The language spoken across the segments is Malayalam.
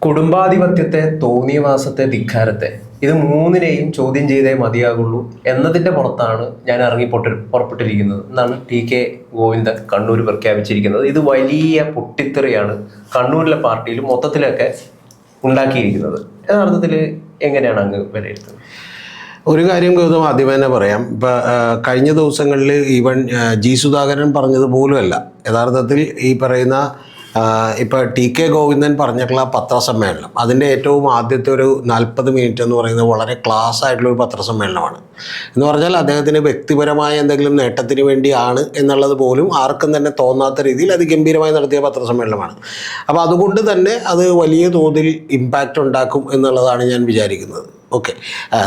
കുടുംബാധിപത്യത്തെ, തോന്നിയവാസത്തെ, ധിക്കാരത്തെ ഇത് മൂന്നിനെയും ചോദ്യം ചെയ്തേ മതിയാകുള്ളൂ എന്നതിന്റെ പുറത്താണ് ഞാൻ ഇറങ്ങി പുറപ്പെട്ടിരിക്കുന്നത് എന്നാണ് ടി.കെ. ഗോവിന്ദൻ കണ്ണൂർ പ്രഖ്യാപിച്ചിരിക്കുന്നത്. ഇത് വലിയ പൊട്ടിത്തെറിയാണ് കണ്ണൂരിലെ പാർട്ടിയിൽ മൊത്തത്തിലൊക്കെ ഉണ്ടാക്കിയിരിക്കുന്നത്. യഥാർത്ഥത്തിൽ എങ്ങനെയാണ് അങ്ങ് വിലയിരുത്തുന്നത്? ഒരു കാര്യം ഗൗതം ആദ്യമേ തന്നെ പറയാം. ഇപ്പം കഴിഞ്ഞ ദിവസങ്ങളിൽ ഈവൻ ജി സുധാകരൻ പറഞ്ഞത് പോലുമല്ല യഥാർത്ഥത്തിൽ ഈ പറയുന്ന ഇപ്പോൾ ടി.കെ. ഗോവിന്ദൻ പറഞ്ഞിട്ടുള്ള പത്രസമ്മേളനം, അതിൻ്റെ ഏറ്റവും ആദ്യത്തെ ഒരു 40 മിനിറ്റ് എന്ന് പറയുന്നത് വളരെ ക്ലാസ് ആയിട്ടുള്ളൊരു പത്രസമ്മേളനമാണ്. എന്ന് പറഞ്ഞാൽ അദ്ദേഹത്തിന് വ്യക്തിപരമായ എന്തെങ്കിലും നേട്ടത്തിന് വേണ്ടിയാണ് എന്നുള്ളത് പോലും ആർക്കും തന്നെ തോന്നാത്ത രീതിയിൽ അതിഗംഭീരമായി നടത്തിയ പത്രസമ്മേളനമാണ്. അപ്പോൾ അതുകൊണ്ട് തന്നെ അത് വലിയ തോതിൽ ഇമ്പാക്റ്റ് ഉണ്ടാക്കും എന്നുള്ളതാണ് ഞാൻ വിചാരിക്കുന്നത്. ഓക്കെ,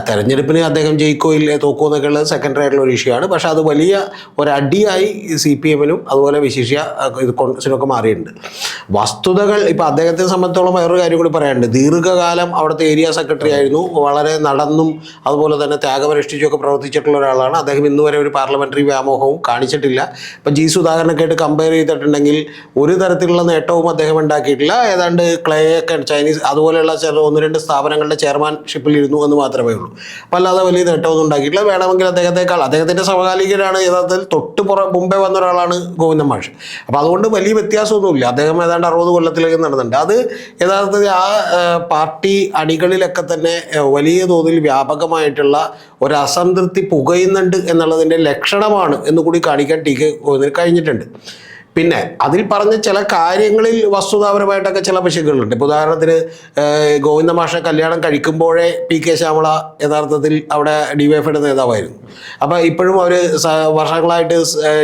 തെരഞ്ഞെടുപ്പിന് അദ്ദേഹം ജയിക്കോ ഇല്ലേ തോക്കോ എന്നൊക്കെ ഉള്ളത് സെക്കൻഡറി ആയിട്ടുള്ള ഒരു ഇഷ്യൂ ആണ്. പക്ഷേ അത് വലിയ ഒരടിയായി CPM-നും അതുപോലെ വിശിഷ്യ ഇത് കോൺഗ്രസിനൊക്കെ മാറിയിട്ടുണ്ട്. വസ്തുതകൾ ഇപ്പോൾ അദ്ദേഹത്തെ സംബന്ധിച്ചോളം വേറൊരു കാര്യം കൂടി പറയാനുണ്ട്. ദീർഘകാലം അവിടുത്തെ ഏരിയ സെക്രട്ടറി ആയിരുന്നു. വളരെ നടന്നും അതുപോലെ തന്നെ ത്യാഗമനുഷ്ഠിച്ചുമൊക്കെ പ്രവർത്തിച്ചിട്ടുള്ള ഒരാളാണ്. അദ്ദേഹം ഇന്നുവരെ ഒരു പാർലമെൻ്ററി വ്യാമോഹവും കാണിച്ചിട്ടില്ല. ഇപ്പം ജി സുധാകരനൊക്കെ ആയിട്ട് കമ്പയർ ചെയ്തിട്ടുണ്ടെങ്കിൽ ഒരു തരത്തിലുള്ള നേട്ടവും അദ്ദേഹം ഉണ്ടാക്കിയിട്ടില്ല. ഏതാണ്ട് ക്ലേയൊക്കെ ചൈനീസ് അതുപോലെയുള്ള ചില 1-2 സ്ഥാപനങ്ങളുടെ ചെയർമാൻഷിപ്പിൽ എന്ന് മാത്രമേ ഉള്ളൂ. അപ്പം അല്ലാതെ വലിയ നേട്ടമൊന്നും ഉണ്ടാക്കിയിട്ടില്ല. വേണമെങ്കിൽ അദ്ദേഹത്തിൻ്റെ സമകാലികരാണ് യഥാർത്ഥത്തിൽ മുമ്പേ വന്ന ഒരാളാണ് ഗോവിന്ദൻ മാഷ്. അപ്പോൾ അതുകൊണ്ട് വലിയ വ്യത്യാസമൊന്നുമില്ല. അദ്ദേഹം ഏതാണ്ട് 60 കൊല്ലത്തിലേക്ക് നടന്നുണ്ട്. അത് യഥാർത്ഥത്തിൽ ആ പാർട്ടി അണികളിലൊക്കെ തന്നെ വലിയ തോതിൽ വ്യാപകമായിട്ടുള്ള ഒരു അസംതൃപ്തി പുകയുന്നുണ്ട് എന്നുള്ളതിൻ്റെ ലക്ഷണമാണ് എന്നുകൂടി കാണിക്കാൻ ടി.കെ. ഗോവിന്ദന് കഴിഞ്ഞിട്ടുണ്ട്. പിന്നെ അതിൽ പറഞ്ഞ ചില കാര്യങ്ങളിൽ വസ്തുതാപരമായിട്ടൊക്കെ ചില പിശകുകളുണ്ട്. ഇപ്പോൾ ഉദാഹരണത്തിന് ഗോവിന്ദ മാഷെ കല്യാണം കഴിക്കുമ്പോഴേ P.K. ശ്യാമള യഥാർത്ഥത്തിൽ അവിടെ DYFയുടെ നേതാവായിരുന്നു. അപ്പോൾ ഇപ്പോഴും അവർ വർഷങ്ങളായിട്ട്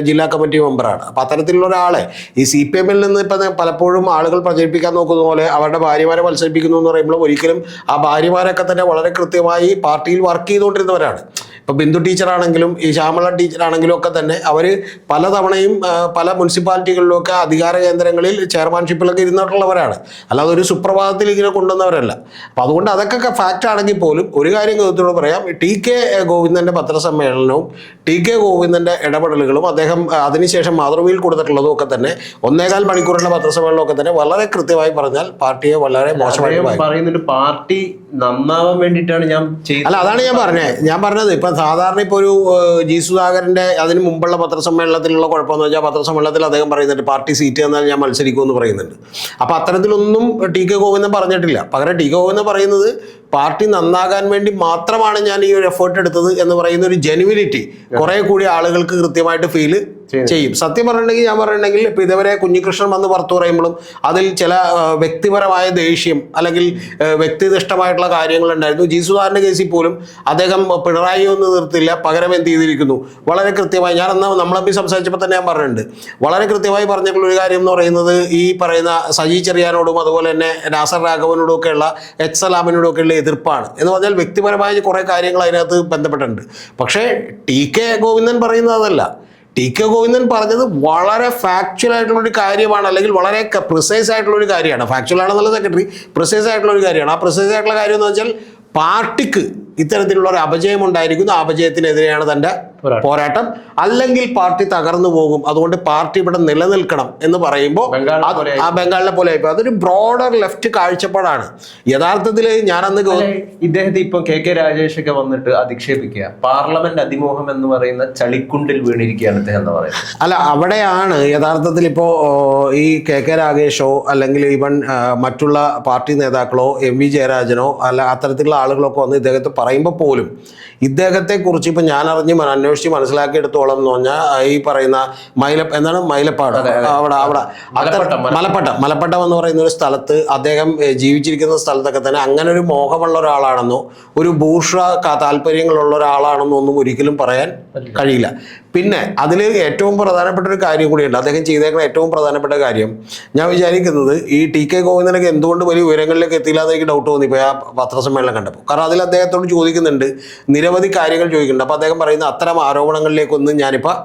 ജില്ലാ കമ്മിറ്റി മെമ്പറാണ്. അപ്പോൾ അത്തരത്തിലുള്ള ഒരാളെ ഈ CPM-ൽ നിന്ന് ഇപ്പം പലപ്പോഴും ആളുകൾ പ്രചരിപ്പിക്കാൻ നോക്കുന്ന പോലെ അവരുടെ ഭാര്യമാരെ മത്സരിപ്പിക്കുന്നു എന്ന് പറയുമ്പോൾ ഒരിക്കലും ആ ഭാര്യമാരൊക്കെ തന്നെ വളരെ കൃത്യമായി പാർട്ടിയിൽ വർക്ക് ചെയ്തുകൊണ്ടിരുന്നവരാണ്. ഇപ്പോൾ ബിന്ദു ടീച്ചറാണെങ്കിലും ഈ ശ്യാമള ടീച്ചറാണെങ്കിലും ഒക്കെ തന്നെ അവർ പലതവണയും പല മുനിസിപ്പാലിറ്റികളിലൊക്കെ അധികാര കേന്ദ്രങ്ങളിൽ ചെയർമാൻഷിപ്പിലൊക്കെ ഇരുന്നിട്ടുള്ളവരാണ്. അല്ലാതെ ഒരു സുപ്രഭാതത്തിൽ ഇങ്ങനെ കൊണ്ടുവന്നവരല്ല. അപ്പോൾ അതുകൊണ്ട് അതൊക്കെ ഫാക്റ്റ് ആണെങ്കിൽ പോലും ഒരു കാര്യം ഗൗതത്തോട് പറയാം, ടി.കെ. ഗോവിന്ദൻ്റെ പത്രസമ്മേളനവും ടി.കെ. ഗോവിന്ദൻ്റെ ഇടപെടലുകളും അദ്ദേഹം അതിനുശേഷം മാതൃഭൂമിയിൽ കൊടുത്തിട്ടുള്ളതും ഒക്കെ തന്നെ 1.25 മണിക്കൂറിൻ്റെ പത്രസമ്മേളനമൊക്കെ തന്നെ വളരെ കൃത്യമായി പറഞ്ഞാൽ പാർട്ടിയെ വളരെ മോശമായിട്ട് പറയുന്നുണ്ട്. പാർട്ടി നന്നാവാൻ വേണ്ടിയിട്ടാണ് ഞാൻ ചെയ്യുന്നത്. അല്ല, അതാണ് ഞാൻ പറഞ്ഞത്. ഇപ്പം സാധാരണ ഇപ്പോൾ ഒരു ജി സുധാകരൻ്റെ അതിന് മുമ്പുള്ള പത്രസമ്മേളനത്തിലുള്ള കുഴപ്പമെന്ന് വെച്ചാൽ പത്രസമ്മേളനത്തിൽ അദ്ദേഹം പറയുന്നുണ്ട് പാർട്ടി സീറ്റ് തന്നാൽ ഞാൻ മത്സരിക്കുമെന്ന് പറയുന്നുണ്ട്. അപ്പോൾ അത്തരത്തിലൊന്നും ടി.കെ. ഗോവിന്ദൻ പറഞ്ഞിട്ടില്ല. പകരം ടി.കെ. ഗോവിന്ദൻ പറയുന്നത് പാർട്ടി നന്നാകാൻ വേണ്ടി മാത്രമാണ് ഞാൻ ഈ ഒരു എഫേർട്ട് എടുത്തത് എന്ന് പറയുന്ന ഒരു ജെനുവിനിറ്റി കുറെ കൂടി ആളുകൾക്ക് കൃത്യമായിട്ട് ഫീൽ ചെയ്യും. സത്യം പറഞ്ഞിട്ടുണ്ടെങ്കിൽ ഞാൻ പറഞ്ഞിട്ടുണ്ടെങ്കിൽ ഇപ്പം ഇതുവരെ കുഞ്ഞികൃഷ്ണൻ വന്ന് പുറത്തു പറയുമ്പോഴും അതിൽ ചില വ്യക്തിപരമായ ദേഷ്യം അല്ലെങ്കിൽ വ്യക്തിനിഷ്ഠമായിട്ടുള്ള കാര്യങ്ങളുണ്ടായിരുന്നു. ജി സുധാകരൻ്റെ കേസിൽ പോലും അദ്ദേഹം പിണറായി ഒന്നും നിർത്തില്ല, പകരം എന്ത് ചെയ്തിരിക്കുന്നു വളരെ കൃത്യമായി. ഞാൻ അന്ന് നമ്മളെ സംസാരിച്ചപ്പോൾ തന്നെ ഞാൻ പറഞ്ഞിട്ടുണ്ട്, വളരെ കൃത്യമായി പറഞ്ഞിട്ടുള്ള ഒരു കാര്യം എന്ന് പറയുന്നത് ഈ പറയുന്ന സജി ചെറിയാനോടും അതുപോലെ തന്നെ നാസർ രാഘവനോടും ഒക്കെയുള്ള സലാമിനോടും ഒക്കെയുള്ള എതിർപ്പാണ്. എന്ന് പറഞ്ഞാൽ വ്യക്തിപരമായ കുറേ കാര്യങ്ങൾ അതിനകത്ത് ബന്ധപ്പെട്ടിട്ടുണ്ട്. പക്ഷേ ടി.കെ. ഗോവിന്ദൻ പറയുന്നത് അതല്ല. ടി.കെ. ഗോവിന്ദൻ പറഞ്ഞത് വളരെ ഫാക്ച്വൽ ആയിട്ടുള്ളൊരു കാര്യമാണ്, അല്ലെങ്കിൽ വളരെ പ്രിസൈസ് ആയിട്ടുള്ളൊരു കാര്യമാണ്. ഫാക്ച്വൽ ആണെന്നുള്ള സെക്രട്ടറി പ്രിസൈസ് ആയിട്ടുള്ളൊരു കാര്യമാണ്. ആ പ്രിസൈസ് ആയിട്ടുള്ള കാര്യം എന്ന് വെച്ചാൽ പാർട്ടിക്ക് ഇത്തരത്തിലുള്ള ഒരു അപജയം ഉണ്ടായിരിക്കുന്നു. ആ അപജയത്തിനെതിരെയാണ് തൻ്റെ പോരാട്ടം. അല്ലെങ്കിൽ പാർട്ടി തകർന്നു പോകും, അതുകൊണ്ട് പാർട്ടി ഇവിടെ നിലനിൽക്കണം എന്ന് പറയുമ്പോൾ ആ ബംഗാളിനെ പോലെ ആയിപ്പോ അതൊരു ബ്രോഡർ ലെഫ്റ്റ് കാഴ്ചപ്പാടാണ്. യഥാർത്ഥത്തിൽ ഞാനന്ന് ഇദ്ദേഹത്തെ ഇപ്പം കെ രാജേഷ് ഒക്കെ വന്നിട്ട് അധിക്ഷേപിക്കുക, പാർലമെന്റ് അതിമോഹം എന്ന് പറയുന്ന ചളിക്കുണ്ടിൽ വീണിരിക്കുകയാണ് ഇദ്ദേഹം എന്ന് പറയുന്നത്. അല്ല, അവിടെയാണ് യഥാർത്ഥത്തിൽ ഇപ്പോൾ ഈ കെ രാഗേഷോ അല്ലെങ്കിൽ ഈവൻ മറ്റുള്ള പാർട്ടി നേതാക്കളോ എം.വി. ജയരാജനോ അല്ല അത്തരത്തിലുള്ള ആളുകളൊക്കെ വന്ന് ഇദ്ദേഹത്തെ പറയുമ്പോൾ പോലും ഇദ്ദേഹത്തെക്കുറിച്ച് ഇപ്പം ഞാൻ അന്വേഷിച്ച് മനസ്സിലാക്കിയെടുത്തോളം എന്ന് പറഞ്ഞാൽ ഈ പറയുന്ന മൈലപ്പാട് മലപ്പട്ടം എന്ന് പറയുന്ന ഒരു സ്ഥലത്ത് അദ്ദേഹം ജീവിച്ചിരിക്കുന്ന സ്ഥലത്തൊക്കെ തന്നെ അങ്ങനെ ഒരു മോഹമുള്ള ഒരാളാണെന്നോ ഒരു ബൂർഷ താല്പര്യങ്ങളുള്ള ഒരാളാണെന്നോ ഒന്നും ഒരിക്കലും പറയാൻ കഴിയില്ല. പിന്നെ അതിൽ ഏറ്റവും പ്രധാനപ്പെട്ട ഒരു കാര്യം കൂടിയുണ്ട്. അദ്ദേഹം ചെയ്തേക്കുന്ന ഏറ്റവും പ്രധാനപ്പെട്ട കാര്യം ഞാൻ വിചാരിക്കുന്നത് ഈ ടി.കെ. ഗോവിന്ദനൊക്കെ എന്തുകൊണ്ട് വലിയ ഉയരങ്ങളിലേക്ക് എത്തിയില്ല എന്ന് എനിക്ക് ഡൗട്ട് തോന്നിപ്പോയി ആ പത്രസമ്മേളനം കണ്ടപ്പോൾ. കാരണം അതിൽ അദ്ദേഹത്തോട് ചോദിക്കുന്നുണ്ട്, നിരവധി കാര്യങ്ങൾ ചോദിക്കുന്നുണ്ട്. അപ്പോൾ അദ്ദേഹം പറയുന്ന അത്തരം ആരോപണങ്ങളിലേക്കൊന്നും ഞാനിപ്പോൾ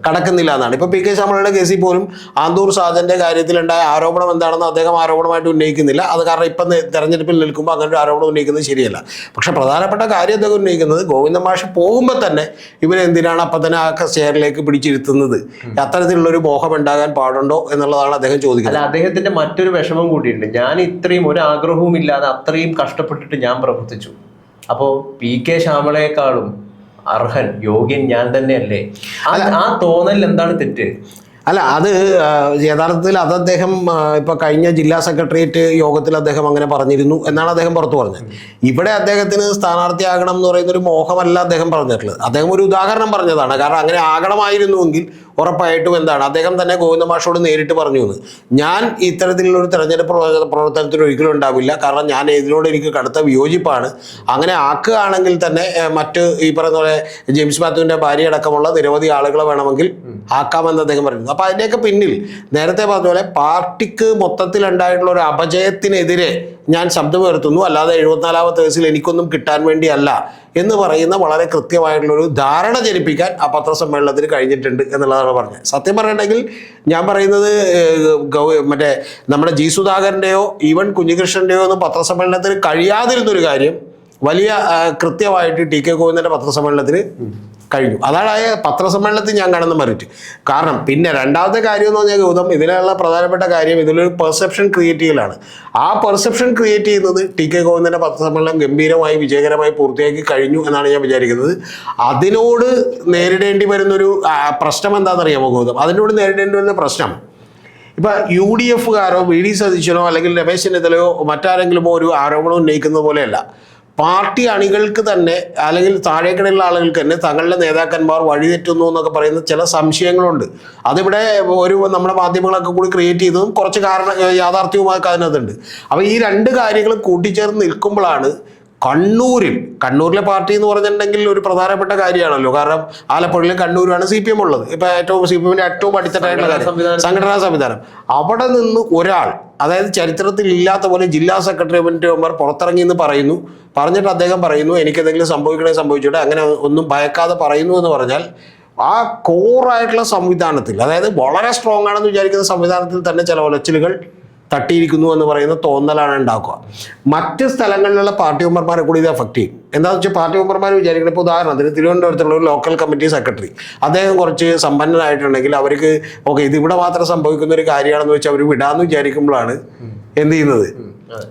കടക്കുന്നില്ല എന്നാണ്. ഇപ്പോൾ P.K. ശ്യാമളയുടെ കേസിൽ പോലും ആന്തൂർ സാജന്റെ കാര്യത്തിലുണ്ടായ ആരോപണം എന്താണെന്ന് അദ്ദേഹം ആരോപണമായിട്ട് ഉന്നയിക്കുന്നില്ല. അത് കാരണം ഇപ്പം തെരഞ്ഞെടുപ്പിൽ നിൽക്കുമ്പോൾ അങ്ങനെ ഒരു ആരോപണം ഉന്നയിക്കുന്നത് ശരിയല്ല. പക്ഷേ പ്രധാനപ്പെട്ട കാര്യം അദ്ദേഹം ഉന്നയിക്കുന്നത് ഗോവിന്ദൻ മാഷ് പോകുമ്പോൾ തന്നെ ഇവരെന്തിനാണ് അപ്പം തന്നെ ആ കസേരയിലേക്ക് പിടിച്ചിരുത്തുന്നത് അത്തരത്തിലുള്ള ഒരു മോഹം ഉണ്ടാകാൻ പാടുണ്ടോ എന്നുള്ളതാണ് അദ്ദേഹം ചോദിക്കുന്നത്. അല്ല, അദ്ദേഹത്തിന്റെ മറ്റൊരു വിഷമം കൂടിയുണ്ട്. ഞാൻ ഇത്രയും ഒരു ആഗ്രഹവും ഇല്ലാതെ അത്രയും കഷ്ടപ്പെട്ടിട്ട് ഞാൻ പ്രവർത്തിച്ചു. അപ്പോ PK ശ്യാമളയെക്കാളും അർഹൻ, യോഗ്യൻ ഞാൻ തന്നെയല്ലേ? ആ തോന്നൽ എന്താണ് തെറ്റ്? അല്ല, അത് യഥാർത്ഥത്തിൽ അത് അദ്ദേഹം ഇപ്പൊ കഴിഞ്ഞ ജില്ലാ സെക്രട്ടേറിയറ്റ് യോഗത്തിൽ അദ്ദേഹം അങ്ങനെ പറഞ്ഞിരുന്നു എന്നാണ് അദ്ദേഹം പുറത്തു പറഞ്ഞത്. ഇവിടെ അദ്ദേഹത്തിന് സ്ഥാനാർത്ഥിയാകണം എന്ന് പറയുന്ന ഒരു മോഹമല്ല അദ്ദേഹം പറഞ്ഞിട്ടുള്ളത്. അദ്ദേഹം ഒരു ഉദാഹരണം പറഞ്ഞതാണ്. കാരണം അങ്ങനെ ആകണമായിരുന്നുവെങ്കിൽ ഉറപ്പായിട്ടും എന്താണ്, അദ്ദേഹം തന്നെ ഗോവിന്ദ മാഷോട് നേരിട്ട് പറഞ്ഞു എന്ന്, ഞാൻ ഇത്തരത്തിലുള്ള ഒരു തെരഞ്ഞെടുപ്പ് പ്രവർത്തനത്തിന് ഒരിക്കലും ഉണ്ടാവില്ല, കാരണം ഞാൻ ഇതിനോട് എനിക്ക് കടുത്ത വിയോജിപ്പാണ്. അങ്ങനെ ആക്കുകയാണെങ്കിൽ തന്നെ മറ്റ് ഈ പറയുന്ന പോലെ ജെയിംസ് മാത്യുവിൻ്റെ ഭാര്യ അടക്കമുള്ള നിരവധി ആളുകളെ വേണമെങ്കിൽ ആക്കാമെന്ന് അദ്ദേഹം പറയുന്നു. അപ്പോൾ അതിൻ്റെയൊക്കെ പിന്നിൽ നേരത്തെ പറഞ്ഞ പോലെ പാർട്ടിക്ക് മൊത്തത്തിൽ ഉണ്ടായിട്ടുള്ള ഒരു അപജയത്തിനെതിരെ ഞാൻ ശബ്ദമുയർത്തുന്നു, അല്ലാതെ 74ാമത്തെ വയസ്സിൽ എനിക്കൊന്നും കിട്ടാൻ വേണ്ടിയല്ല എന്ന് പറയുന്ന വളരെ കൃത്യമായിട്ടുള്ളൊരു ധാരണ ജനിപ്പിക്കാൻ ആ പത്രസമ്മേളനത്തിന് കഴിഞ്ഞിട്ടുണ്ട് എന്നുള്ളതാണ് പറഞ്ഞത്. സത്യം പറയണമെങ്കിൽ ഞാൻ പറയുന്നത് മറ്റേ നമ്മുടെ ജി സുധാകരൻ്റെയോ ഈവൻ കുഞ്ഞികൃഷ്ണൻ്റെയോ ഒന്നും പത്രസമ്മേളനത്തിന് കഴിയാതിരുന്നൊരു കാര്യം വലിയ കൃത്യമായിട്ട് TK ഗോവിന്ദൻ്റെ പത്രസമ്മേളനത്തിന് കഴിഞ്ഞു. അതാണ് ആ പത്രസമ്മേളനത്തിൽ ഞാൻ കാണുന്ന മെറിറ്റ്. കാരണം പിന്നെ രണ്ടാമത്തെ കാര്യം എന്ന് പറഞ്ഞാൽ ഗൗതം, ഇതിലുള്ള പ്രധാനപ്പെട്ട കാര്യം ഇതിലൊരു പെർസെപ്ഷൻ ക്രിയേറ്റ് ചെയ്യലാണ്. ആ പെർസെപ്ഷൻ ക്രിയേറ്റ് ചെയ്യുന്നത് TK ഗോവിന്ദൻ്റെ പത്രസമ്മേളനം ഗംഭീരമായി വിജയകരമായി പൂർത്തിയാക്കി കഴിഞ്ഞു എന്നാണ് ഞാൻ വിചാരിക്കുന്നത്. അതിനോട് നേരിടേണ്ടി വരുന്നൊരു പ്രശ്നം എന്താണെന്നറിയാമോ ഗൗതം? അതിനോട് നേരിടേണ്ടി വരുന്ന പ്രശ്നം ഇപ്പം UDFകാരോ VD സതീശനോ അല്ലെങ്കിൽ രമേശ് ചെന്നിത്തലയോ മറ്റാരെങ്കിലുമോ ഒരു ആരോപണം ഉന്നയിക്കുന്നത് പോലെയല്ല. പാർട്ടി അണികൾക്ക് തന്നെ അല്ലെങ്കിൽ താഴേക്കിടയിലുള്ള ആളുകൾക്ക് തന്നെ തങ്ങളുടെ നേതാക്കന്മാർ വഴിതെറ്റുന്നു എന്നൊക്കെ പറയുന്ന ചില സംശയങ്ങളുണ്ട്. അതിവിടെ ഒരു നമ്മുടെ മാധ്യമങ്ങളൊക്കെ കൂടി ക്രിയേറ്റ് ചെയ്തതും കുറച്ച് യാഥാർത്ഥ്യവുമൊക്കെ അതിനകത്തുണ്ട്. അപ്പോൾ ഈ രണ്ട് കാര്യങ്ങൾ കൂട്ടിച്ചേർന്ന് നിൽക്കുമ്പോഴാണ് കണ്ണൂരിലെ പാർട്ടി എന്ന് പറഞ്ഞിട്ടുണ്ടെങ്കിൽ ഒരു പ്രധാനപ്പെട്ട കാര്യമാണല്ലോ. കാരണം ആലപ്പുഴയിലും കണ്ണൂരാണ് CPM ഉള്ളത്. ഇപ്പം CPMന്റെ ഏറ്റവും അടിത്തട്ടായിട്ടുള്ള കാര്യം സംഘടനാ സംവിധാനം. അവിടെ നിന്ന് ഒരാൾ, അതായത് ചരിത്രത്തിൽ ഇല്ലാത്ത പോലെ ജില്ലാ സെക്രട്ടറി മെമ്പർ പുറത്തിറങ്ങി എന്ന് പറഞ്ഞിട്ട് അദ്ദേഹം പറയുന്നു എനിക്കെന്തെങ്കിലും സംഭവിക്കണേ സംഭവിച്ചോട്ടെ, അങ്ങനെ ഒന്നും ഭയക്കാതെ പറയുന്നു എന്ന് പറഞ്ഞാൽ ആ കോറായിട്ടുള്ള സംവിധാനത്തിൽ, അതായത് വളരെ സ്ട്രോങ് ആണെന്ന് വിചാരിക്കുന്ന സംവിധാനത്തിൽ തന്നെ ചില ഉലച്ചിലുകൾ തട്ടിയിരിക്കുന്നു എന്ന് പറയുന്ന തോന്നലാണ് ഉണ്ടാക്കുക. മറ്റ് സ്ഥലങ്ങളിലുള്ള പാർട്ടി മെമ്പർമാരെ കൂടി ഇത് എഫക്ട് ചെയ്യും. എന്താണെന്ന് വെച്ചാൽ പാർട്ടി മെമ്പർമാർ വിചാരിക്കുന്നത്, ഇപ്പോൾ ഉദാഹരണത്തിന് തിരുവനന്തപുരത്തുള്ള ഒരു ലോക്കൽ കമ്മിറ്റി സെക്രട്ടറി, അദ്ദേഹം കുറച്ച് സമ്പന്നനായിട്ടുണ്ടെങ്കിൽ അവർക്ക് ഓക്കെ ഇത് ഇവിടെ മാത്രം സംഭവിക്കുന്ന ഒരു കാര്യമാണെന്ന് വെച്ചാൽ അവർ വിടാമെന്ന് വിചാരിക്കുമ്പോഴാണ് എന്ത് ചെയ്യുന്നത്,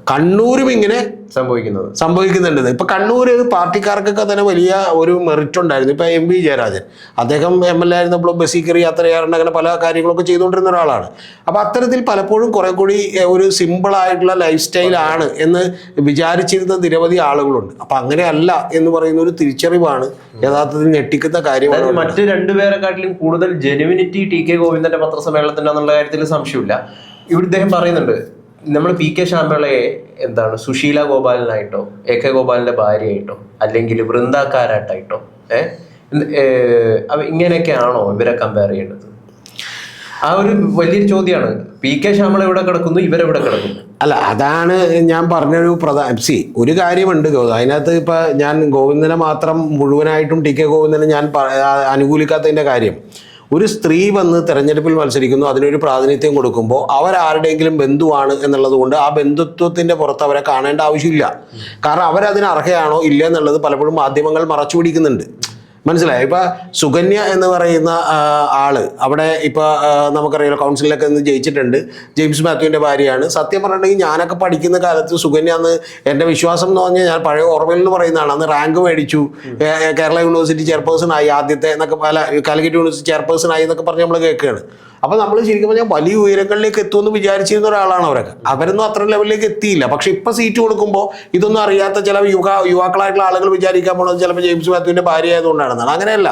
കണ്ണൂരും ഇങ്ങനെ സംഭവിക്കുന്നുണ്ട്. ഇപ്പൊ കണ്ണൂര് പാർട്ടിക്കാർക്കൊക്കെ തന്നെ വലിയ ഒരു മെറിറ്റ് ഉണ്ടായിരുന്നു. ഇപ്പൊ MV ജയരാജൻ, അദ്ദേഹം MLA ആയിരുന്നപ്പോൾ ബസ്സിൽ കയറി യാത്ര ചെയ്യാറുണ്ട്, അങ്ങനെ പല കാര്യങ്ങളൊക്കെ ചെയ്തുകൊണ്ടിരുന്ന ഒരാളാണ്. അപ്പൊ അത്തരത്തിൽ പലപ്പോഴും കുറെ കൂടി ഒരു സിമ്പിൾ ആയിട്ടുള്ള ലൈഫ് സ്റ്റൈലാണ് എന്ന് വിചാരിച്ചിരുന്ന നിരവധി ആളുകളുണ്ട്. അപ്പൊ അങ്ങനെയല്ല എന്ന് പറയുന്ന ഒരു തിരിച്ചറിവാണ് യഥാർത്ഥത്തിൽ ഞെട്ടിക്കുന്ന കാര്യമാണ്. മറ്റ് രണ്ടുപേരെക്കാട്ടിലും കൂടുതൽ ജെനുവിനിറ്റി TK ഗോവിന്ദന്റെ പത്രസമ്മേളനത്തിനുള്ള കാര്യത്തിൽ സംശയമില്ല. ഇവിടെ ഇദ്ദേഹം പറയുന്നുണ്ട്, നമ്മൾ PK ശ്യാമളയെ എന്താണ് സുശീല ഗോപാലനായിട്ടോ AK ഗോപാലിന്റെ ഭാര്യയായിട്ടോ അല്ലെങ്കിൽ വൃന്ദാക്കാരായിട്ടോ ഇങ്ങനെയൊക്കെയാണോ ഇവരെ കമ്പയർ ചെയ്യേണ്ടത്? ആ ഒരു വലിയൊരു ചോദ്യമാണ്. PK ശ്യാമള എവിടെ കിടക്കുന്നു, ഇവരെവിടെ കിടക്കുന്നു? അല്ല, അതാണ് ഞാൻ പറഞ്ഞൊരു ഒരു കാര്യമുണ്ട് ഗൗതം. അതിനകത്ത് ഇപ്പൊ ഞാൻ ഗോവിന്ദനെ മാത്രം മുഴുവനായിട്ടും TK ഗോവിന്ദനെ ഞാൻ അനുകൂലിക്കാത്തതിന്റെ കാര്യം, ഒരു സ്ത്രീ വന്ന് തെരഞ്ഞെടുപ്പിൽ മത്സരിക്കുന്നു, അതിനൊരു പ്രാതിനിധ്യം കൊടുക്കുമ്പോൾ അവരാരുടെയെങ്കിലും ബന്ധുവാണ് എന്നുള്ളത് കൊണ്ട് ആ ബന്ധുത്വത്തിൻ്റെ പുറത്ത് അവരെ കാണേണ്ട ആവശ്യമില്ല. കാരണം അവരതിന് അർഹയാണോ ഇല്ല എന്നുള്ളത് പലപ്പോഴും മാധ്യമങ്ങൾ മറച്ചു പിടിക്കുന്നുണ്ട്. മനസ്സിലായി? ഇപ്പം സുകന്യ എന്ന് പറയുന്ന ആള് അവിടെ ഇപ്പം നമുക്കറിയാലോ കൗൺസിലൊക്കെ നിന്ന് ജയിച്ചിട്ടുണ്ട്. ജെയിംസ് മാത്യുവിൻ്റെ ഭാര്യയാണ്. സത്യം പറഞ്ഞിട്ടുണ്ടെങ്കിൽ ഞാനൊക്കെ പഠിക്കുന്ന കാലത്ത് സുകന്യ അന്ന് എൻ്റെ വിശ്വാസം എന്ന് പറഞ്ഞാൽ, ഞാൻ പഴയ ഓർമ്മയിൽ എന്ന് പറയുന്നതാണ്, അന്ന് റാങ്ക് മേടിച്ചു, കേരള യൂണിവേഴ്സിറ്റി ചെയർപേഴ്സൺ ആയി, ആദ്യത്തെ എന്നൊക്കെ കാലിക്കറ്റ് യൂണിവേഴ്സിറ്റി ചെയർപേഴ്സൺ ആയി എന്നൊക്കെ പറഞ്ഞ് നമ്മൾ കേൾക്കുകയാണ്. അപ്പോൾ നമ്മൾ ശരിക്കും പറഞ്ഞാൽ വലിയ ഉയരങ്ങളിലേക്ക് എത്തുമെന്ന് വിചാരിച്ചിരുന്ന ഒരാളാണ് അവരൊക്കെ. അവരൊന്നും അത്ര ലെവലിലേക്ക് എത്തിയില്ല. പക്ഷെ ഇപ്പം സീറ്റ് കൊടുക്കുമ്പോൾ ഇതൊന്നും അറിയാത്ത ചില യുവാക്കളായിട്ടുള്ള ആളുകൾ വിചാരിക്കാൻ പോകുന്നത് ചിലപ്പോൾ ജെയിംസ് മാത്യുവിൻ്റെ ഭാര്യ ആയതുകൊണ്ടാണെന്നാണ്. അങ്ങനെയല്ല,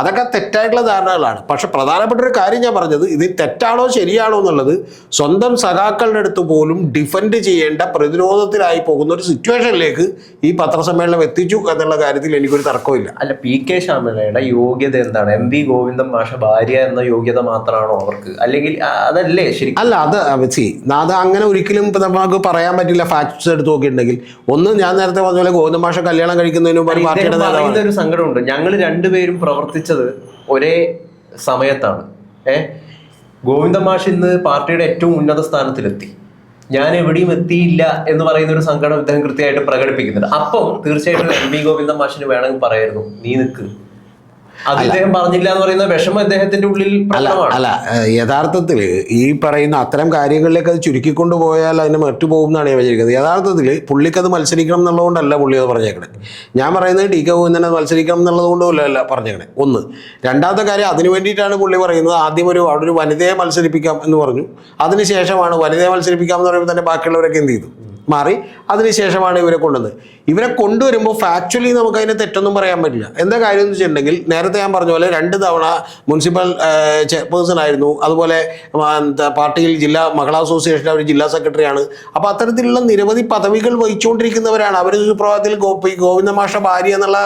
അതൊക്കെ തെറ്റായിട്ടുള്ള ധാരണകളാണ്. പക്ഷെ പ്രധാനപ്പെട്ട ഒരു കാര്യം ഞാൻ പറഞ്ഞത്, ഇത് തെറ്റാണോ ശരിയാണോ എന്നുള്ളത് സ്വന്തം സഖാക്കളുടെ അടുത്ത് പോലും ഡിഫെൻഡ് ചെയ്യേണ്ട പ്രതിരോധത്തിലായി പോകുന്ന ഒരു സിറ്റുവേഷനിലേക്ക് ഈ പത്രസമ്മേളനം എത്തിച്ചു എന്നുള്ള കാര്യത്തിൽ എനിക്കൊരു തർക്കമില്ല. അല്ല, PK ശ്യാമളയുടെ യോഗ്യത എന്താണ്? MV ഗോവിന്ദൻ മാഷ ഭാര്യ എന്ന യോഗ്യത മാത്രമാണോ അവർക്ക്? അല്ലെങ്കിൽ അതല്ലേ ശരി? അല്ല, അത് അങ്ങനെ ഒരിക്കലും നമുക്ക് പറയാൻ പറ്റില്ല. ഫാക്ട്സ് എടുത്ത് നോക്കിയിട്ടുണ്ടെങ്കിൽ, ഒന്ന് ഞാൻ നേരത്തെ പറഞ്ഞ പോലെ ഗോവിന്ദൻ മാഷ കല്യാണം കഴിക്കുന്നതിന് മുമ്പ് പാർട്ടിയുടെ ഒരു സങ്കടമുണ്ട്. ഞങ്ങൾ രണ്ടുപേരും പ്രവർത്തിച്ചത് ഒരേ സമയത്താണ്. ഗോവിന്ദൻ മാഷ് ഇന്ന് പാർട്ടിയുടെ ഏറ്റവും ഉന്നത സ്ഥാനത്തിലെത്തി, ഞാൻ എവിടെയും എത്തിയില്ല എന്ന് പറയുന്ന ഒരു സങ്കടം ഇദ്ദേഹം കൃത്യമായിട്ട് പ്രകടിപ്പിക്കുന്നുണ്ട്. അപ്പം തീർച്ചയായിട്ടും MV ഗോവിന്ദൻ മാഷിന് വേണമെങ്കിൽ പറയായിരുന്നു, നീ നിൽക്ക്, അത് ഇദ്ദേഹം പറഞ്ഞില്ല എന്ന് പറയുന്ന വിഷമം അദ്ദേഹത്തിന്റെ ഉള്ളിൽ പ്രകടമാണ്. അല്ല യഥാർത്ഥത്തിൽ ഈ പറയുന്ന അത്തരം കാര്യങ്ങളിലേക്ക് അത് ചുരുക്കിക്കൊണ്ട് പോയാൽ അതിന് മറ്റു പോകുന്നതാണ് ഞാൻ വിചാരിക്കുന്നത്. യഥാർത്ഥത്തിൽ പുള്ളിക്കത് മത്സരിക്കണം എന്നുള്ളതുകൊണ്ടല്ല പുള്ളി അത് പറഞ്ഞേക്കണേ. ഞാൻ പറയുന്നത് ടി കെ ഗോവിന്ദൻ അത് മത്സരിക്കണം എന്നുള്ളതുകൊണ്ടല്ല പറഞ്ഞേക്കണേ. ഒന്ന്. രണ്ടാമത്തെ കാര്യം, അതിന് വേണ്ടിയിട്ടാണ് പുള്ളി പറയുന്നത് ആദ്യം അവിടെ ഒരു വനിതയെ മത്സരിപ്പിക്കാം എന്ന് പറഞ്ഞു. അതിനുശേഷമാണ് വനിതയെ മത്സരിപ്പിക്കാം എന്ന് പറയുമ്പോൾ തന്നെ ബാക്കിയുള്ളവരൊക്കെ എന്ത് ചെയ്തു, മാറി. അതിനുശേഷമാണ് ഇവരെ കൊണ്ടുവന്നത്. ഇവരെ കൊണ്ടുവരുമ്പോൾ ഫാക്ച്വലി നമുക്ക് അതിനെ തെറ്റൊന്നും പറയാൻ പറ്റില്ല. എന്താ കാര്യം എന്ന് വെച്ചിട്ടുണ്ടെങ്കിൽ, നേരത്തെ ഞാൻ പറഞ്ഞ പോലെ 2 തവണ മുനിസിപ്പൽ ചെയർപേഴ്സൺ ആയിരുന്നു, അതുപോലെ പാർട്ടിയിൽ ജില്ലാ മഹിളാ അസോസിയേഷൻ അവർ ജില്ലാ സെക്രട്ടറിയാണ്. അപ്പോൾ അത്തരത്തിലുള്ള നിരവധി പദവികൾ വഹിച്ചുകൊണ്ടിരിക്കുന്നവരാണ്. അവർ സുപ്രഭാതത്തിൽ ഗോവിന്ദ മാഷ ഭാര്യ എന്നുള്ള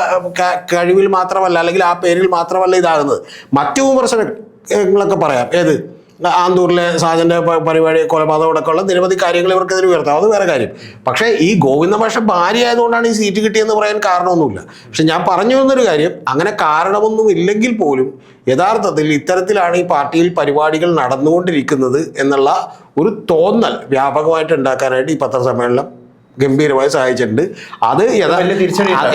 കഴിവിൽ മാത്രമല്ല, അല്ലെങ്കിൽ ആ പേരിൽ മാത്രമല്ല ഇതാകുന്നത്. മറ്റു വിമർശനങ്ങളൊക്കെ പറയാം. ഏത് ആന്തൂരിലെ സാജന്റെ പരിപാടി, കൊലപാതകം അടക്കമുള്ള നിരവധി കാര്യങ്ങൾ ഇവർക്കെതിരെ ഉയർത്താം, അത് വേറെ കാര്യം. പക്ഷേ ഈ ഗോവിന്ദ മാഷ ഭാര്യ ആയതുകൊണ്ടാണ് ഈ സീറ്റ് കിട്ടിയെന്ന് പറയാൻ കാരണമൊന്നുമില്ല. പക്ഷെ ഞാൻ പറഞ്ഞു വന്നൊരു കാര്യം, അങ്ങനെ കാരണമൊന്നും ഇല്ലെങ്കിൽ പോലും യഥാർത്ഥത്തിൽ ഇത്തരത്തിലാണ് ഈ പാർട്ടിയിൽ പരിപാടികൾ നടന്നുകൊണ്ടിരിക്കുന്നത് എന്നുള്ള ഒരു തോന്നൽ വ്യാപകമായിട്ട് ഉണ്ടാക്കാനായിട്ട് ഈ പത്രസമ്മേളനം ഗംഭീരമായി സഹായിച്ചിട്ടുണ്ട്. അത്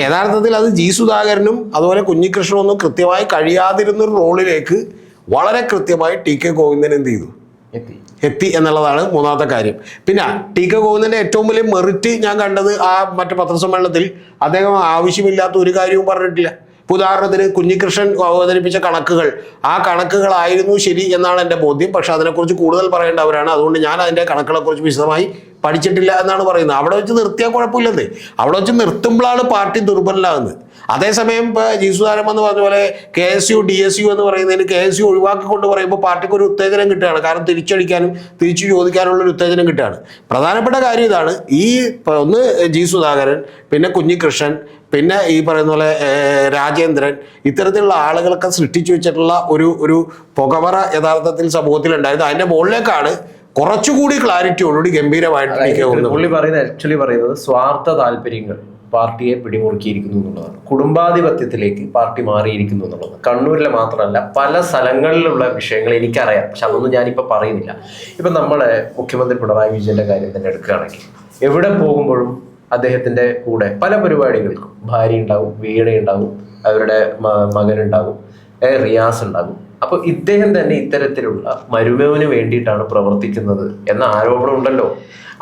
യഥാർത്ഥത്തിൽ അത് ജി സുധാകരനും അതുപോലെ കുഞ്ഞികൃഷ്ണനൊന്നും കൃത്യമായി കഴിയാതിരുന്നൊരു റോളിലേക്ക് വളരെ കൃത്യമായി ടി കെ ഗോവിന്ദൻ എന്ത് ചെയ്തു, എത്തി എന്നുള്ളതാണ് മൂന്നാമത്തെ കാര്യം. പിന്നെ ടി കെ ഗോവിന്ദൻ്റെ ഏറ്റവും വലിയ മെറിറ്റ് ഞാൻ കണ്ടത് ആ മറ്റു പത്രസമ്മേളനത്തിൽ അദ്ദേഹം ആവശ്യമില്ലാത്ത ഒരു കാര്യവും പറഞ്ഞിട്ടില്ല. ഉദാഹരണത്തിന് കുഞ്ഞികൃഷ്ണൻ അവതരിപ്പിച്ച കണക്കുകൾ, ആ കണക്കുകളായിരുന്നു ശരി എന്നാണ് എൻ്റെ ബോധ്യം. പക്ഷെ അതിനെക്കുറിച്ച് കൂടുതൽ പറയേണ്ടവരാണ്. അതുകൊണ്ട് ഞാൻ അതിൻ്റെ കണക്കുകളെക്കുറിച്ച് വിശദമായി പഠിച്ചിട്ടില്ല എന്നാണ് പറയുന്നത്. അവിടെ വെച്ച് നിർത്തിയാൽ കുഴപ്പമില്ലെന്നേ. അവിടെ വെച്ച് നിർത്തുമ്പോഴാണ് പാർട്ടി ദുർബലമാകുന്നത്. അതേസമയം ഇപ്പോൾ ജി സുധാകരൻ എന്ന് പറഞ്ഞ പോലെ KSU DSU എന്ന് പറയുന്നതിന് KSU ഒഴിവാക്കിക്കൊണ്ട് പറയുമ്പോൾ പാർട്ടിക്ക് ഒരു ഉത്തേജനം കിട്ടുകയാണ്. കാരണം തിരിച്ചടിക്കാനും തിരിച്ചു ചോദിക്കാനുള്ള ഒരു ഉത്തേജനം കിട്ടുകയാണ്. പ്രധാനപ്പെട്ട കാര്യം ഇതാണ്. ഈ ഒന്ന് ജി സുധാകരൻ, പിന്നെ കുഞ്ഞികൃഷ്ണൻ, പിന്നെ ഈ പറയുന്ന പോലെ രാജേന്ദ്രൻ, ഇത്തരത്തിലുള്ള ആളുകളൊക്കെ സൃഷ്ടിച്ചു വെച്ചിട്ടുള്ള ഒരു പുകവറ യഥാർത്ഥത്തിൽ സമൂഹത്തിലുണ്ടായിരുന്നു. അതിൻ്റെ മുകളിലേക്കാണ് കുറച്ചുകൂടി ക്ലാരിറ്റിയോടുകൂടി ഗംഭീരമായിട്ട് പുള്ളി പറയുന്നത് സ്വാർത്ഥ താല്പര്യങ്ങൾ പാർട്ടിയെ പിടിമുറുക്കിയിരിക്കുന്നു എന്നുള്ളതാണ്. കുടുംബാധിപത്യത്തിലേക്ക് പാർട്ടി മാറിയിരിക്കുന്നു എന്നുള്ളത് കണ്ണൂരിലെ മാത്രമല്ല പല സ്ഥലങ്ങളിലുള്ള വിഷയങ്ങൾ എനിക്കറിയാം. പക്ഷെ അതൊന്നും ഞാനിപ്പോൾ പറയുന്നില്ല. ഇപ്പം നമ്മളെ മുഖ്യമന്ത്രി പിണറായി വിജയന്റെ കാര്യം തന്നെ എടുക്കുകയാണെങ്കിൽ, എവിടെ പോകുമ്പോഴും അദ്ദേഹത്തിന്റെ കൂടെ പല പരിപാടികൾക്കും ഭാര്യ ഉണ്ടാവും, വീണ ഉണ്ടാവും, അവരുടെ മകനുണ്ടാവും, റിയാസ് ഉണ്ടാകും. അപ്പൊ ഇദ്ദേഹം തന്നെ ഇത്തരത്തിലുള്ള മരുമകന് വേണ്ടിയിട്ടാണ് പ്രവർത്തിക്കുന്നത് എന്ന ആരോപണം ഉണ്ടല്ലോ.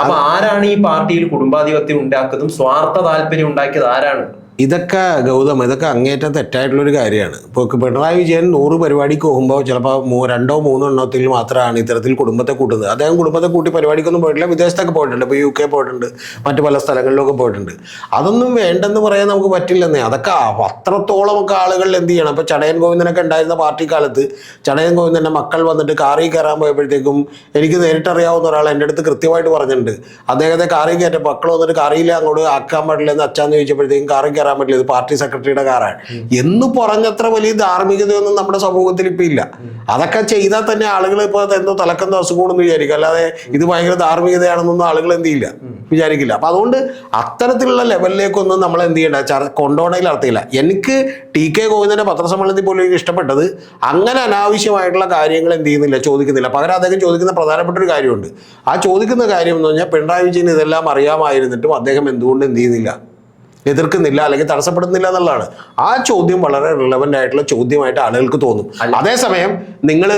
അപ്പൊ ആരാണ് ഈ പാർട്ടിയിൽ കുടുംബാധിപത്യം ഉണ്ടാക്കുന്നതും സ്വാർത്ഥ താല്പര്യം ഉണ്ടാക്കിയത് ആരാണ്? ഇതൊക്കെ ഗൗതം, ഇതൊക്കെ അങ്ങേറ്റം തെറ്റായിട്ടുള്ളൊരു കാര്യമാണ്. ഇപ്പോൾ പിണറായി വിജയൻ 100 പരിപാടിക്ക് പോകുമ്പോൾ ചിലപ്പോൾ 2 or 3 എണ്ണത്തിൽ മാത്രമാണ് ഇത്തരത്തിൽ കുടുംബത്തെ കൂട്ടുന്നത്. അദ്ദേഹം കുടുംബത്തെ കൂട്ടി പരിപാടിക്കൊന്നും പോയിട്ടില്ല. വിദേശത്തൊക്കെ പോയിട്ടുണ്ട്, ഇപ്പോൾ UK പോയിട്ടുണ്ട്, മറ്റു പല സ്ഥലങ്ങളിലൊക്കെ പോയിട്ടുണ്ട്. അതൊന്നും വേണ്ടെന്ന് പറയാൻ നമുക്ക് പറ്റില്ലെന്നേ. അതൊക്കെ അത്രത്തോളം ഒക്കെ ആളുകൾ എന്ത് ചെയ്യണം. ഇപ്പോൾ ചടയൻ ഗോവിന്ദനൊക്കെ ഉണ്ടായിരുന്ന പാർട്ടി കാലത്ത് ചടയൻ ഗോവിന്ദൻ്റെ മക്കൾ വന്നിട്ട് കാറിൽ കയറാൻ പോയപ്പോഴത്തേക്കും എനിക്ക് നേരിട്ടറിയാവുന്ന ഒരാൾ എൻ്റെ അടുത്ത് കൃത്യമായിട്ട് പറഞ്ഞിട്ടുണ്ട്, അദ്ദേഹത്തെ കാറിൽ കയറ്റ മക്കൾ വന്നിട്ട് കാറിൽ അങ്ങോട്ട് ആക്കാൻ പാടില്ല എന്ന് അച്ഛാന്ന് ചോദിച്ചപ്പോഴത്തേക്കും കാറിൽ കയറാൻ പറ്റില്ല, ഇത് പാർട്ടി സെക്രട്ടറിയുടെ കാറാണ് എന്ന് പറഞ്ഞത്ര വലിയ ധാർമ്മികതയൊന്നും നമ്മുടെ സമൂഹത്തിൽ ഇപ്പം ഇല്ല. അതൊക്കെ ചെയ്താൽ തന്നെ ആളുകൾ ഇപ്പോൾ എന്തോ തലക്കെന്തോ അസുഖമാണെന്ന് വിചാരിക്കും. അല്ലാതെ ഇത് ഭയങ്കര ധാർമ്മികതയാണെന്നൊന്നും ആളുകൾ എന്ത് ചെയ്യില്ല, വിചാരിക്കില്ല. അപ്പം അതുകൊണ്ട് അത്തരത്തിലുള്ള ലെവലിലേക്കൊന്നും നമ്മൾ എന്ത് ചെയ്യേണ്ട കൊണ്ടുപോകണതിൽ അർത്ഥമില്ല. എനിക്ക് ടി കെ ഗോവിന്ദൻ്റെ പത്രസമ്മേളനത്തിൽ പോലും എനിക്ക് ഇഷ്ടപ്പെട്ടത് അങ്ങനെ അനാവശ്യമായിട്ടുള്ള കാര്യങ്ങൾ എന്ത് ചെയ്യുന്നില്ല, ചോദിക്കുന്നില്ല. പകരം അദ്ദേഹം ചോദിക്കുന്ന പ്രധാനപ്പെട്ട ഒരു കാര്യമുണ്ട്. ആ ചോദിക്കുന്ന കാര്യം എന്ന് പറഞ്ഞാൽ പിണറായി വിജയൻ ഇതെല്ലാം അറിയാമായിരുന്നിട്ടും അദ്ദേഹം എന്തുകൊണ്ട് എന്ത് ചെയ്യുന്നില്ല, എതിർക്കുന്നില്ല, അല്ലെങ്കിൽ തടസ്സപ്പെടുന്നില്ല എന്നുള്ളതാണ്. ആ ചോദ്യം വളരെ റിലവന്റ് ആയിട്ടുള്ള ചോദ്യമായിട്ട് ആളുകൾക്ക് തോന്നും. അതേസമയം നിങ്ങൾ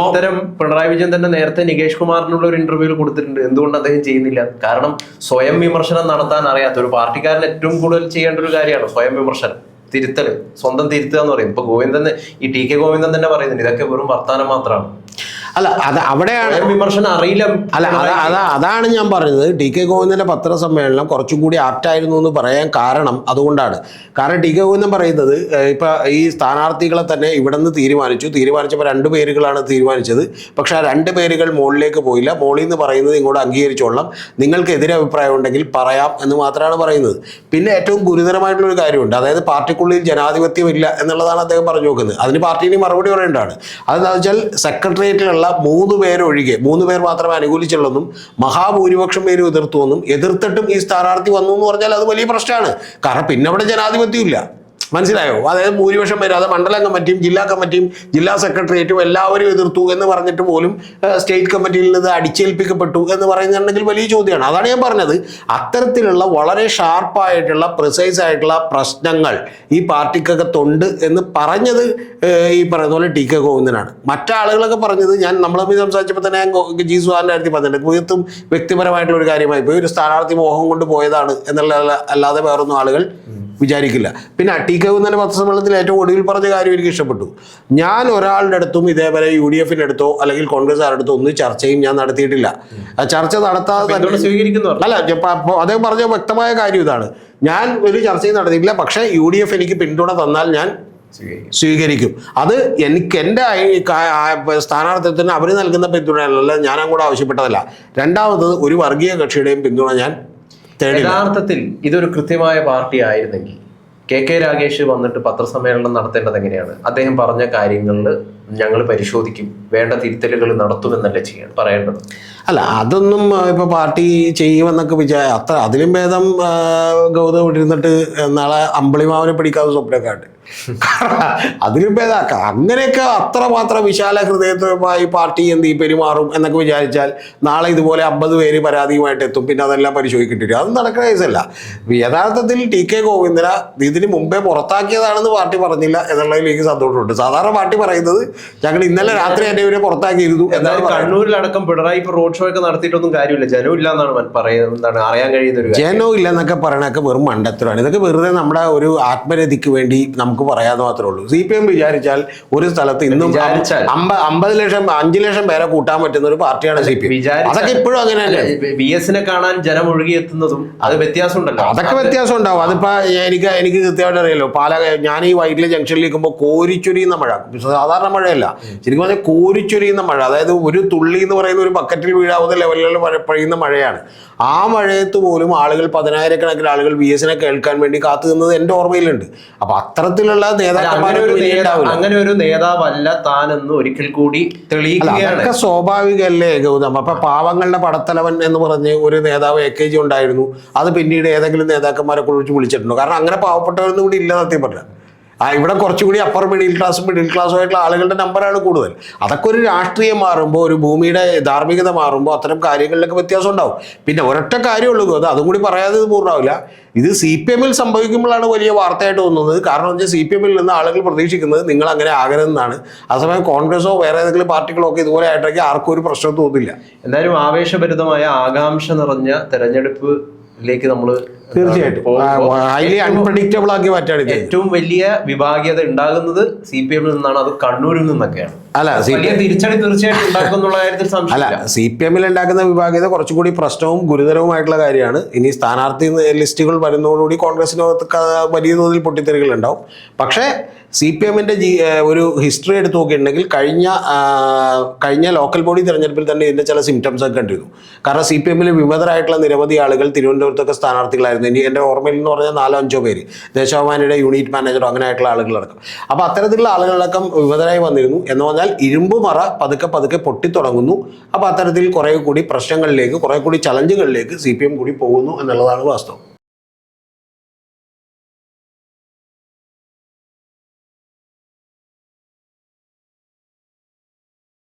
ഉത്തരം പിണറായി വിജയൻ തന്നെ നേരത്തെ നികേഷ് കുമാറിനുള്ള ഒരു ഇന്റർവ്യൂവിൽ കൊടുത്തിട്ടുണ്ട്. എന്തുകൊണ്ട് അദ്ദേഹം ചെയ്യുന്നില്ല? കാരണം സ്വയം വിമർശനം നടത്താൻ അറിയാത്ത ഒരു പാർട്ടിക്കാരൻ ഏറ്റവും കൂടുതൽ ചെയ്യേണ്ട ഒരു കാര്യമാണ് സ്വയം വിമർശനം, തിരുത്തല്, സ്വന്തം തിരുത്തുക എന്ന് പറയും. ഇപ്പൊ ഗോവിന്ദൻ, ഈ ടി കെ ഗോവിന്ദൻ തന്നെ പറയുന്നുണ്ട് ഇതൊക്കെ വെറും വർത്താനം മാത്രമാണ്. അല്ല, അവിടെയാണ് വിമർശനം അറിയില്ല. അതാണ് ഞാൻ പറഞ്ഞത്. ടി കെ ഗോവിന്ദൻ്റെ പത്രസമ്മേളനം കുറച്ചും കൂടി ആപ്റ്റായിരുന്നു എന്ന് പറയാൻ കാരണം അതുകൊണ്ടാണ്. കാരണം ടി കെ ഗോവിന്ദൻ പറയുന്നത് ഇപ്പം ഈ സ്ഥാനാർത്ഥികളെ തന്നെ ഇവിടെ നിന്ന് തീരുമാനിച്ചപ്പോൾ 2 പേരുകളാണ് തീരുമാനിച്ചത്. പക്ഷെ ആ 2 പേരുകൾ മുകളിലേക്ക് പോയില്ല. മുകളിൽ നിന്ന് പറയുന്നത് ഇങ്ങോട്ട് അംഗീകരിച്ചോളാം, നിങ്ങൾക്ക് എതിരെ അഭിപ്രായം ഉണ്ടെങ്കിൽ പറയാം എന്ന് മാത്രമാണ് പറയുന്നത്. പിന്നെ ഏറ്റവും ഗുരുതരമായിട്ടുള്ളൊരു കാര്യമുണ്ട്. അതായത് പാർട്ടിക്കുള്ളിൽ ജനാധിപത്യം ഇല്ല എന്നുള്ളതാണ് അദ്ദേഹം പറഞ്ഞു നോക്കുന്നത്. അതിന് പാർട്ടിന് മറുപടി പറയേണ്ടതാണ്. അതെന്താ വെച്ചാൽ സെക്രട്ടേറിയറ്റിലുള്ള 3 പേരൊഴികെ 3 പേർ മാത്രമേ അനുകൂലിച്ചുള്ളെന്നും മഹാഭൂരിപക്ഷം പേരും എതിർത്തുവെന്നും, എതിർത്തിട്ടും ഈ സ്ഥാനാർത്ഥി വന്നു എന്ന് പറഞ്ഞാൽ അത് വലിയ പ്രശ്നമാണ്. കാരണം പിന്നെ അവിടെ ജനാധിപത്യം ഇല്ല. മനസ്സിലായോ? അതായത് ഭൂരിപക്ഷം വരാതെ മണ്ഡലം കമ്മിറ്റിയും ജില്ലാ കമ്മിറ്റിയും ജില്ലാ സെക്രട്ടേറിയറ്റും എല്ലാവരും എതിർത്തു എന്ന് പറഞ്ഞിട്ട് പോലും സ്റ്റേറ്റ് കമ്മിറ്റിയിൽ നിന്ന് അടിച്ചേൽപ്പിക്കപ്പെട്ടു എന്ന് പറയുന്നുണ്ടെങ്കിൽ വലിയ ചോദ്യമാണ്. അതാണ് ഞാൻ പറഞ്ഞത്. അത്തരത്തിലുള്ള വളരെ ഷാർപ്പായിട്ടുള്ള പ്രിസൈസ് ആയിട്ടുള്ള പ്രശ്നങ്ങൾ ഈ പാർട്ടിക്കകത്തുണ്ട് എന്ന് പറഞ്ഞത് ഈ പറയുന്ന പോലെ ടി കെ ഗോവിന്ദനാണ്. മറ്റാളുകളൊക്കെ പറഞ്ഞത് നമ്മൾ തമ്മിൽ സംസാരിച്ചപ്പോൾ തന്നെ ഞാൻ ജി സുധാകരൻ്റെ കാര്യത്തിൽ പറഞ്ഞിട്ടുണ്ട്, തീർത്തും വ്യക്തിപരമായിട്ടുള്ള ഒരു കാര്യമായി പോയി, ഒരു സ്ഥാനാർത്ഥി മോഹം കൊണ്ട് പോയതാണ് എന്നുള്ള അല്ലാതെ വേറൊന്നും ആളുകൾ വിചാരിക്കില്ല. പിന്നെ ടി കെ ഗോവിന്ദൻ്റെ പത്രസമ്മേളനത്തിൽ ഏറ്റവും ഒടുവിൽ പറഞ്ഞ കാര്യം എനിക്ക് ഇഷ്ടപ്പെട്ടു. ഞാൻ ഒരാളുടെ അടുത്തും ഇതേപോലെ UDF അടുത്തോ അല്ലെങ്കിൽ കോൺഗ്രസ്സുകാരുടെ അടുത്തോ ഒന്നും ചർച്ചയും ഞാൻ നടത്തിയിട്ടില്ല. ചർച്ച നടത്താതെ അല്ല, അദ്ദേഹം പറഞ്ഞ വ്യക്തമായ കാര്യം ഇതാണ്, ഞാൻ ഒരു ചർച്ചയും നടത്തിയിട്ടില്ല, പക്ഷേ UDF എനിക്ക് പിന്തുണ തന്നാൽ ഞാൻ സ്വീകരിക്കും. അത് എൻ്റെ സ്ഥാനാർത്ഥിത്വത്തിന് അവർ നൽകുന്ന പിന്തുണയല്ല, ഞാൻ അങ്ങോട്ട് ആവശ്യപ്പെട്ടതല്ല. രണ്ടാമത് ഒരു വർഗീയ കക്ഷിയുടെയും പിന്തുണ ഞാൻ യഥാർത്ഥത്തിൽ ഇതൊരു കൃത്യമായ പാർട്ടി ആയിരുന്നെങ്കിൽ കെ രാഗേഷ് വന്നിട്ട് പത്രസമ്മേളനം നടത്തേണ്ടത് എങ്ങനെയാണ്? അദ്ദേഹം പറഞ്ഞ കാര്യങ്ങളിൽ ഞങ്ങൾ പരിശോധിക്കും, വേണ്ട തിരുത്തലുകൾ നടത്തുമെന്നല്ലേ ചെയ്യാൻ പറയേണ്ടത്. അല്ല, അതൊന്നും ഇപ്പൊ പാർട്ടി ചെയ്യുമെന്നൊക്കെ അത്ര അതിലും ഭേദം ഗൗതം ഇരുന്നിട്ട് നാളെ അമ്പിളിമാവനെ പിടിക്കാതെ സ്വപ്നക്കാട്ട് അതിലും ഭേദാക്കാം. അങ്ങനെയൊക്കെ അത്രമാത്രം വിശാല ഹൃദയമായി പാർട്ടി പെരുമാറും എന്നൊക്കെ വിചാരിച്ചാൽ നാളെ ഇതുപോലെ 50 പേര് പരാതിയുമായിട്ട് എത്തും, പിന്നെ അതെല്ലാം പരിശോധിക്കേണ്ടി വരും. അത് നടക്കുന്ന കേസല്ല. യഥാർത്ഥത്തിൽ ടി കെ ഗോവിന്ദനെ ഇതിന് മുമ്പേ പുറത്താക്കിയതാണെന്ന് പാർട്ടി പറഞ്ഞില്ല എന്നുള്ളതിൽ എനിക്ക് സന്തോഷമുണ്ട്. സാധാരണ പാർട്ടി പറയുന്നത് ഞങ്ങൾ ഇന്നലെ രാത്രി എന്നെ ഇവരെ പുറത്താക്കിയിരുന്നു. എന്നാലും കണ്ണൂരിലടക്കം പിണറായി ഇപ്പൊ റോഡ് ഷോ ഒക്കെ നടത്തിയിട്ടൊന്നും കാര്യമില്ല, ജനം ഇല്ല എന്നാണ് പറയുന്നത്, അറിയാൻ കഴിയുന്ന ഒരു ജനം ഇല്ലെന്നൊക്കെ പറയണൊക്കെ വെറും മണ്ടത്തരമാണ്. ഇതൊക്കെ വെറുതെ നമ്മുടെ ഒരു ആത്മരതിക്ക് വേണ്ടി നമുക്ക് പറയാതെ മാത്രമേ ഉള്ളൂ. CPM വിചാരിച്ചാൽ ഒരു സ്ഥലത്ത് ഇന്നും 50 ലക്ഷം 5 ലക്ഷം പേരെ കൂട്ടാൻ പറ്റുന്ന ഒരു പാർട്ടിയാണ് CPM. അതൊക്കെ ഇപ്പോഴും അങ്ങനെ തന്നെ. VS-നെ കാണാൻ ജനം ഒഴുകിയെത്തുന്നതും അത് വ്യത്യാസം ഉണ്ടല്ലോ, അതൊക്കെ വ്യത്യാസം ഉണ്ടാവും. അതിപ്പോ എനിക്ക് കൃത്യമായിട്ട് അറിയാലോ, ഞാൻ ഈ വൈറ്റിലെ ജംഗ്ഷനിൽ നിൽക്കുമ്പോൾ കോരിച്ചൊരിയുന്ന മഴ, സാധാരണ മഴയല്ല, ശരിക്കും പറഞ്ഞാൽ കോരിച്ചൊരിയുന്ന മഴ, അതായത് ഒരു തുള്ളി എന്ന് പറയുന്ന ഒരു ബക്കറ്റിൽ വീഴാവുന്ന ലെവലിൽ പെയ്യുന്ന മഴയാണ്. ആ മഴയത്ത് പോലും ആളുകൾ 10,000-കണക്കിന് ആളുകൾ VS-നെ കേൾക്കാൻ വേണ്ടി കാത്തു നിന്നത് എൻ്റെ ഓർമ്മയിലുണ്ട്. അപ്പൊ അത്തരത്തിലുള്ള അങ്ങനെ ഒരു നേതാവല്ല താനെന്ന് ഒരിക്കൽ കൂടി തെളിയിക്കുകയാണ്. അതൊക്കെ സ്വാഭാവികമല്ലേ ഗൗതം? അപ്പൊ പാവങ്ങളുടെ പടത്തലവൻ എന്ന് പറഞ്ഞ് ഒരു നേതാവ് AKG ഉണ്ടായിരുന്നു. അത് പിന്നീട് ഏതെങ്കിലും നേതാക്കന്മാരെ കുറിച്ച് വിളിച്ചിട്ടുണ്ടോ? കാരണം അങ്ങനെ പാവപ്പെട്ടവരൊന്നും കൂടി ഇല്ല സത്യം പറഞ്ഞാൽ. ഇവിടെ കുറച്ചുകൂടി അപ്പർ മിഡിൽ ക്ലാസ്സും ആയിട്ടുള്ള ആളുകളുടെ നമ്പറാണ് കൂടുതൽ. അതൊക്കെ ഒരു രാഷ്ട്രീയം മാറുമ്പോൾ, ഒരു ഭൂമിയുടെ ധാർമ്മികത മാറുമ്പോൾ അത്തരം കാര്യങ്ങളിലൊക്കെ വ്യത്യാസം ഉണ്ടാവും. പിന്നെ ഒരൊറ്റ കാര്യമുള്ളൂ, അതും കൂടി പറയാതെ ഇത് പൂർണ്ണമാവില്ല. ഇത് CPM-ൽ സംഭവിക്കുമ്പോഴാണ് വലിയ വാർത്തയായിട്ട് തോന്നുന്നത്. കാരണം വെച്ചാൽ CPM-ൽ നിന്ന് ആളുകൾ പ്രതീക്ഷിക്കുന്നത് നിങ്ങൾ അങ്ങനെ ആകരുതെന്നാണ്. അതേസമയം കോൺഗ്രസോ വേറെ ഏതെങ്കിലും പാർട്ടികളോ ഒക്കെ ഇതുപോലെ ആയിട്ടൊക്കെ ആർക്കും ഒരു പ്രശ്നം തോന്നില്ല. എന്തായാലും ആവേശഭരിതമായ ആകാംക്ഷ നിറഞ്ഞ തെരഞ്ഞെടുപ്പിലേക്ക് നമ്മൾ തീർച്ചയായിട്ടും ഹൈലി അൺപ്രഡിക്റ്റബിൾ ആക്കി മാറ്റാണ്. ഏറ്റവും വലിയ വിഭാഗീയത ഉണ്ടാകുന്നത് CPM-ൽ നിന്നാണ്, അത് കണ്ണൂരിൽ നിന്നൊക്കെയാണ്. അല്ല, തിരിച്ചടി തീർച്ചയായിട്ടും ഉണ്ടാക്കുന്നുള്ള കാര്യത്തിൽ അല്ല, CPM-ൽ ഉണ്ടാക്കുന്ന വിഭാഗീയത കുറച്ചുകൂടി പ്രശ്നവും ഗുരുതരവുമായിട്ടുള്ള കാര്യമാണ്. ഇനി സ്ഥാനാർത്ഥി ലിസ്റ്റുകൾ വരുന്നതോടുകൂടി കോൺഗ്രസിനകത്ത് വലിയ തോതിൽ പൊട്ടിത്തെറികൾ ഉണ്ടാവും. പക്ഷേ CPM-ന്റെ ഒരു ഹിസ്റ്ററി എടുത്ത് നോക്കിയിട്ടുണ്ടെങ്കിൽ കഴിഞ്ഞ ലോക്കൽ ബോഡി തെരഞ്ഞെടുപ്പിൽ തന്നെ ഇതിൻ്റെ ചില സിംറ്റംസ് ഒക്കെ കണ്ടിരുന്നു. കാരണം CPM-ൽ വിമതരായിട്ടുള്ള നിരവധി ആളുകൾ തിരുവനന്തപുരത്തൊക്കെ സ്ഥാനാർത്ഥികളായിരുന്നു. എൻ്റെ ഓർമ്മയിൽ എന്ന് പറഞ്ഞാൽ 4-5 പേര്, ദേശാഭിമാനിയുടെ യൂണിറ്റ് മാനേജറോ അങ്ങനെ ആയിട്ടുള്ള ആളുകളടക്കം. അപ്പോൾ അത്തരത്തിലുള്ള ആളുകളടക്കം വിമതരായി വന്നിരുന്നു. എന്ന് പറഞ്ഞാൽ ഇരുമ്പുമറ പതുക്കെ പൊട്ടിത്തുടങ്ങുന്നു. അപ്പോൾ അത്തരത്തിൽ കുറേ കൂടി പ്രശ്നങ്ങളിലേക്ക്, കുറേ കൂടി ചലഞ്ചുകളിലേക്ക് CPM കൂടി പോകുന്നു എന്നുള്ളതാണ് വാസ്തവം.